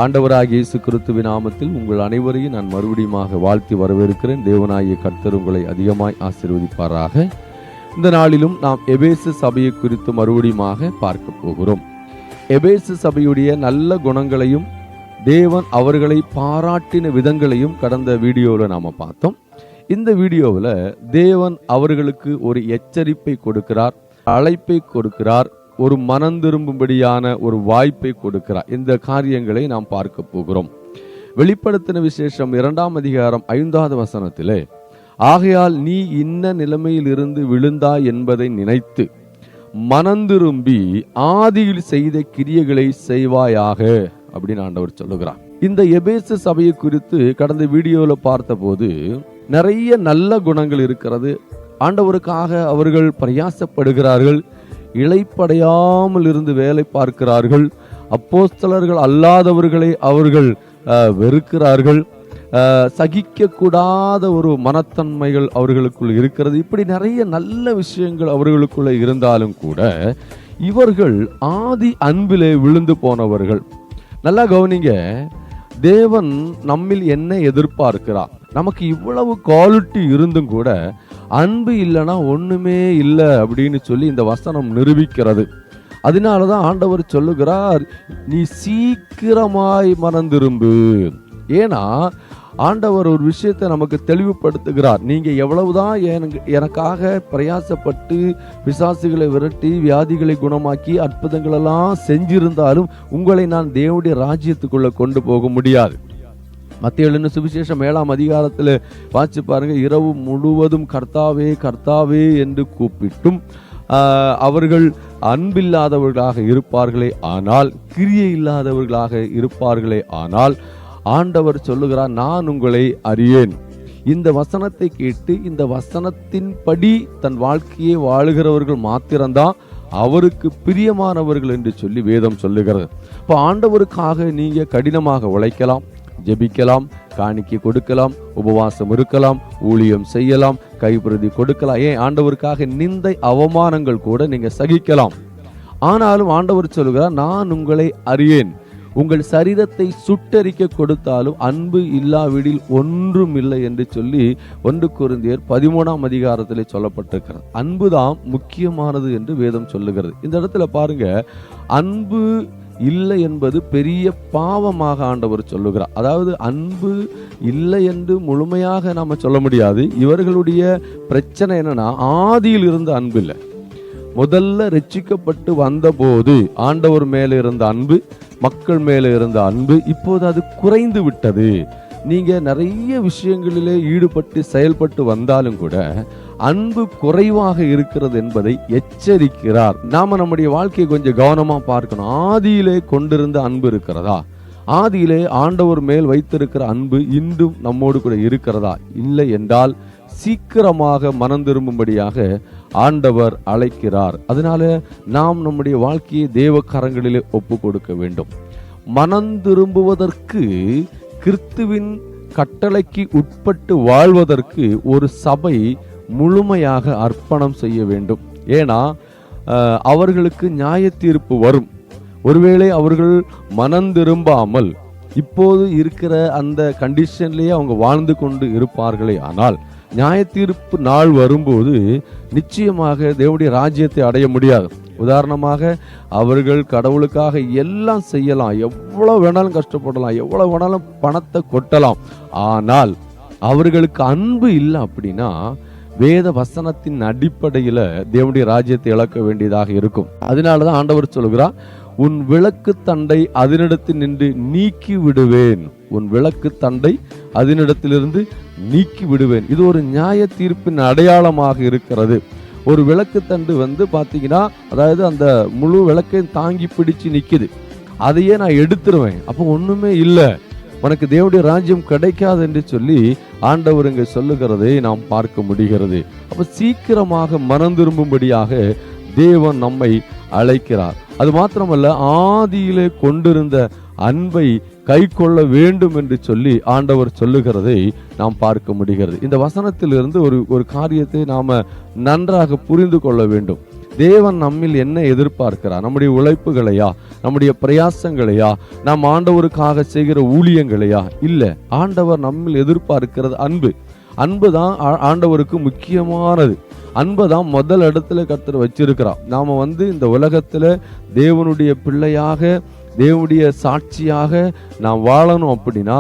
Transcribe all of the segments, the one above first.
ஆண்டவராகிய இயேசு கிறிஸ்துவின் நாமத்தில் உங்கள் அனைவரையும் நான் மறுபடியும் வாழ்த்தி வரவேற்கிறேன். தேவனாகிய கர்த்தர் உங்களை அதிகமாய் ஆசீர்வதிப்பாராக. இந்த நாளிலும் நாம் எபேசு சபையை குறித்து மறுபடியும் பார்க்க போகிறோம். எபேசு சபையுடைய நல்ல குணங்களையும் தேவன் அவர்களை பாராட்டின விதங்களையும் கடந்த வீடியோவில் நாம் பார்த்தோம். இந்த வீடியோவில் தேவன் அவர்களுக்கு ஒரு எச்சரிப்பை கொடுக்கிறார், அழைப்பை கொடுக்கிறார், ஒரு மனம் திரும்பும்படியான ஒரு வாய்ப்பை கொடுக்கிறார். இந்த காரியங்களை நாம் பார்க்க போகிறோம். வெளிப்படுத்தின விசேஷம் 2ஆம் அதிகாரம் 5வது வசனத்திலே, ஆகையால் நீ இன்ன நிலைமையில் இருந்து விழுந்தாய் என்பதை நினைத்து மனம் திரும்பி ஆதியில் செய்த கிரியைகளை செய்வாயாக அப்படின்னு ஆண்டவர் சொல்லுகிறார். இந்த எபேசு சபையை குறித்து கடந்த வீடியோவில் பார்த்தபோது நிறைய நல்ல குணங்கள் இருக்கிறது. ஆண்டவருக்காக அவர்கள் பிரயாசப்படுகிறார்கள், இளைப்படையாமல் இருந்து வேலை பார்க்கிறார்கள், அப்போஸ்தலர்கள் அல்லாதவர்களை அவர்கள் வெறுக்கிறார்கள், சகிக்க கூடாத ஒரு மனத்தன்மைகள் அவர்களுக்குள் இருக்கிறது. இப்படி நிறைய நல்ல விஷயங்கள் அவர்களுக்குள்ள இருந்தாலும் கூட இவர்கள் ஆதி அன்பிலே விழுந்து போனவர்கள். நல்லா கவனிங்க, தேவன் நம்மில் என்ன எதிர்பார்க்கிறார்? நமக்கு இவ்வளவு குவாலிட்டி இருந்தும் கூட அன்பு இல்லைன்னா ஒண்ணுமே இல்லை அப்படின்னு சொல்லி இந்த வசனம் நிரூபிக்கிறது. அதனாலதான் ஆண்டவர் சொல்லுகிறார், நீ சீக்கிரமாய் மனம் திரும்பு. ஏன்னா ஆண்டவர் ஒரு விஷயத்தை நமக்கு தெளிவுபடுத்துகிறார். நீங்க எவ்வளவுதான் எனக்காக பிரயாசப்பட்டு பிசாசுகளை விரட்டி வியாதிகளை குணமாக்கி அற்புதங்கள் எல்லாம் செஞ்சிருந்தாலும் உங்களை நான் தேவனுடைய ராஜ்யத்துக்குள்ள கொண்டு போக முடியாது. மத்திய எழுதின சுவிசேஷம் 7ஆம் அதிகாரத்தில் வாசிச்சு பாருங்க, இரவு முழுவதும் கர்த்தாவே கர்த்தாவே என்று கூப்பிட்டும் அவர்கள் அன்பில்லாதவர்களாக இருப்பார்களே ஆனால், கிரியை இல்லாதவர்களாக இருப்பார்களே ஆனால், ஆண்டவர் சொல்லுகிறார், நான் உங்களை அறியேன். இந்த வசனத்தை கேட்டு இந்த வசனத்தின்படி தன் வாழ்க்கையை வாழுகிறவர்கள் மாத்திரம்தான் அவருக்கு பிரியமானவர்கள் என்று சொல்லி வேதம் சொல்லுகிறது. இப்போ ஆண்டவருக்காக நீங்க கடினமாக உழைக்கலாம், ஜெபிக்கலாம், காணிக்கை கொடுக்கலாம், உபவாசம் இருக்கலாம், ஊழியம் செய்யலாம், கைப்பிரதி கொடுக்கலாம், ஏன் ஆண்டவருக்காக நிந்தை அவமானங்கள் கூட நீங்க சகிக்கலாம். ஆனாலும் ஆண்டவர் சொல்லுகிறார், நான் உங்களை அறியேன். உங்கள் சரீரத்தை சுட்டரிக்க கொடுத்தாலும் அன்பு இல்லாவிடில் ஒன்றும் இல்லை என்று சொல்லி 1 கொரிந்தியர் 13ஆம் அதிகாரத்திலே சொல்லப்பட்டிருக்கிறது. அன்புதான் முக்கியமானது என்று வேதம் சொல்லுகிறது. இந்த இடத்துல பாருங்க, அன்பு இல்லை என்பது பெரிய பாவமாக ஆண்டவர் சொல்லுகிறார். அதாவது அன்பு இல்லை என்று முழுமையாக நாம சொல்ல முடியாது. இவர்களுடைய பிரச்சனை என்னன்னா, ஆதியில் இருந்த அன்பு இல்லை. முதல்ல ரட்சிக்கப்பட்டு வந்த போது ஆண்டவர் மேல இருந்த அன்பு, மக்கள் மேல இருந்த அன்பு, இப்போது அது குறைந்து விட்டது. நீங்க நிறைய விஷயங்களிலே ஈடுபட்டு செயல்பட்டு வந்தாலும் கூட அன்பு குறைவாக இருக்கிறது என்பதை எச்சரிக்கிறார். நாம நம்முடைய வாழ்க்கையை கொஞ்சம் கவனமா பார்க்கணும். ஆதியிலே கொண்டிருந்த அன்பு இருக்கிறதா? ஆதியிலே ஆண்டவர் மேல் வைத்திருக்கிற அன்பு இன்றும் நம்மோடு கூட இருக்கிறதா? இல்லை என்றால் சீக்கிரமாக மனம் திரும்பும்படியாக ஆண்டவர் அழைக்கிறார். அதனால நாம் நம்முடைய வாழ்க்கையை தேவ கரங்களிலே ஒப்பு கொடுக்க வேண்டும். மனம் திரும்புவதற்கு, கிறிஸ்துவின் கட்டளைக்கு உட்பட்டு வாழ்வதற்கு ஒரு சபை முழுமையாக அர்ப்பணம் செய்ய வேண்டும். ஏன்னா அவர்களுக்கு நியாய தீர்ப்பு வரும். ஒருவேளை அவர்கள் மனம் திரும்பாமல் இப்போது இருக்கிற அந்த கண்டிஷன்லேயே அவங்க வாழ்ந்து கொண்டு இருப்பார்களே ஆனால், நியாய தீர்ப்பு நாள் வரும்போது நிச்சயமாக தேவனுடைய ராஜ்யத்தை அடைய முடியாது. உதாரணமாக, அவர்கள் கடவுளுக்காக எல்லாம் செய்யலாம், எவ்வளவு வேணாலும் கஷ்டப்படலாம், எவ்வளவு வேணாலும் பணத்தை கொட்டலாம், ஆனால் அவர்களுக்கு அன்பு இல்லை அப்படின்னா வேத வசனத்தின் அடிப்படையில தேவனுடைய ராஜ்யத்தை இழக்க வேண்டியதாக இருக்கும். அதனாலதான் ஆண்டவர் சொல்கிறார், உன் விளக்கு தண்டை அதனிடத்தில் நின்று நீக்கி விடுவேன். உன் விளக்கு தண்டை அதனிடத்திலிருந்து நீக்கி விடுவேன். இது ஒரு நியாய தீர்ப்பின் அடையாளமாக இருக்கிறது. ஒரு விளக்கு தண்டு பாத்தீங்கன்னா, அதாவது அந்த முழு விளக்கையும் தாங்கி பிடிச்சு நிக்குது, அதையே நான் எடுத்துருவேன், அப்போ ஒண்ணுமே இல்லை, உனக்கு தேவனுடைய ராஜ்யம் கிடைக்காது என்று சொல்லி ஆண்டவர் இங்க சொல்லுகிறதை நாம் பார்க்க முடிகிறது. அப்ப சீக்கிரமாக மனம் திரும்பும்படியாக தேவன் நம்மை அழைக்கிறார். அது மாத்திரமல்ல, ஆதியிலே கொண்டிருந்த அன்பை கை கொள்ள வேண்டும் என்று சொல்லி ஆண்டவர் சொல்லுகிறதை நாம் பார்க்க முடிகிறது. இந்த வசனத்திலிருந்து ஒரு காரியத்தை நாம நன்றாக புரிந்து கொள்ள வேண்டும். தேவன் நம்மில் என்ன எதிர்பார்க்கிறார்? நம்முடைய உழைப்புகளையா, நம்முடைய பிரயாசங்களையா, நாம் ஆண்டவருக்காக செய்கிற ஊழியங்களையா? இல்ல, ஆண்டவர் நம்மில் எதிர்பார்க்கிறது அன்பு. அன்பு தான் ஆண்டவருக்கு முக்கியமானது. அன்பை தான் முதல் இடத்துல கர்த்தர் வச்சிருக்கிறார். நாம இந்த உலகத்துல தேவனுடைய பிள்ளையாக, தேவனுடைய சாட்சியாக நாம் வாழணும் அப்படின்னா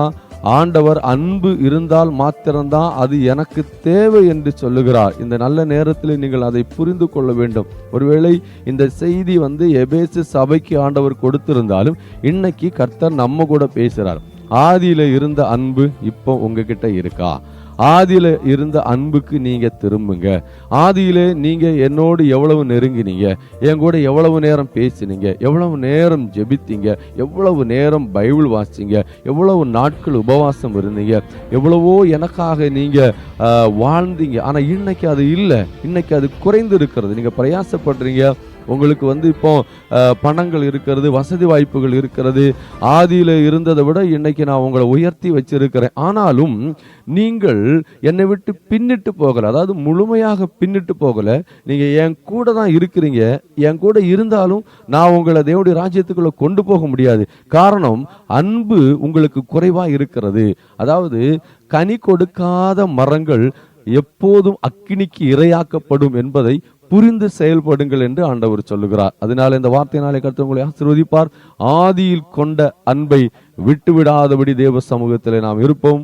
ஆண்டவர் அன்பு இருந்தால் மாத்திரம்தான் அது எனக்கு தேவை என்று சொல்லுகிறார். இந்த நல்ல நேரத்தில் நீங்கள் அதை புரிந்து கொள்ள வேண்டும். ஒருவேளை இந்த செய்தி எபேசு சபைக்கு ஆண்டவர் கொடுத்திருந்தாலும் இன்னைக்கு கர்த்தர் நம்ம கூட பேசுறார். ஆதியில இருந்த அன்பு இப்போ உங்ககிட்ட இருக்கா? ஆதியில இருந்த அன்புக்கு நீங்க திரும்புங்க. ஆதியில நீங்க என்னோடு எவ்வளவு நெருங்கினீங்க, என் கூட எவ்வளவு நேரம் பேசினீங்க, எவ்வளவு நேரம் ஜெபித்தீங்க, எவ்வளவு நேரம் பைபிள் வாசிச்சீங்க, எவ்வளவு நாட்கள் உபவாசம் இருந்தீங்க, எவ்வளவோ எனக்காக நீங்க வாழ்ந்தீங்க. ஆனா இன்னைக்கு அது இல்லை. இன்னைக்கு அது குறைந்து இருக்கிறது. நீங்க பிரயாசப்படுறீங்க, உங்களுக்கு இப்போ பணங்கள் இருக்கிறது, வசதி வாய்ப்புகள் இருக்கிறது. ஆதியில இருந்ததை விட இன்னைக்கு நான் உங்களை உயர்த்தி வச்சிருக்கிறேன். ஆனாலும் நீங்கள் என்னை விட்டு பின்னிட்டு போகல. அதாவது முழுமையாக பின்னிட்டு போகல. நீங்க என் கூட தான் இருக்கிறீங்க. என் கூட இருந்தாலும் நான் உங்களை தேவனுடைய ராஜ்யத்துக்குள்ள கொண்டு போக முடியாது. காரணம், அன்பு உங்களுக்கு குறைவா இருக்கிறது. அதாவது கனி கொடுக்காத மரங்கள் எப்போதும் அக்கினிக்கு இரையாக்கப்படும் என்பதை புரிந்து செயல்படுங்கள் என்று ஆண்டவர் சொல்லுகிறார். அதனால இந்த வார்த்தையினாலே கர்த்தர் உங்களை ஆசீர்வதிப்பார். ஆதியில் கொண்ட அன்பை விட்டுவிடாதபடி தேவ சமூகத்திலே நாம் இருப்போம்.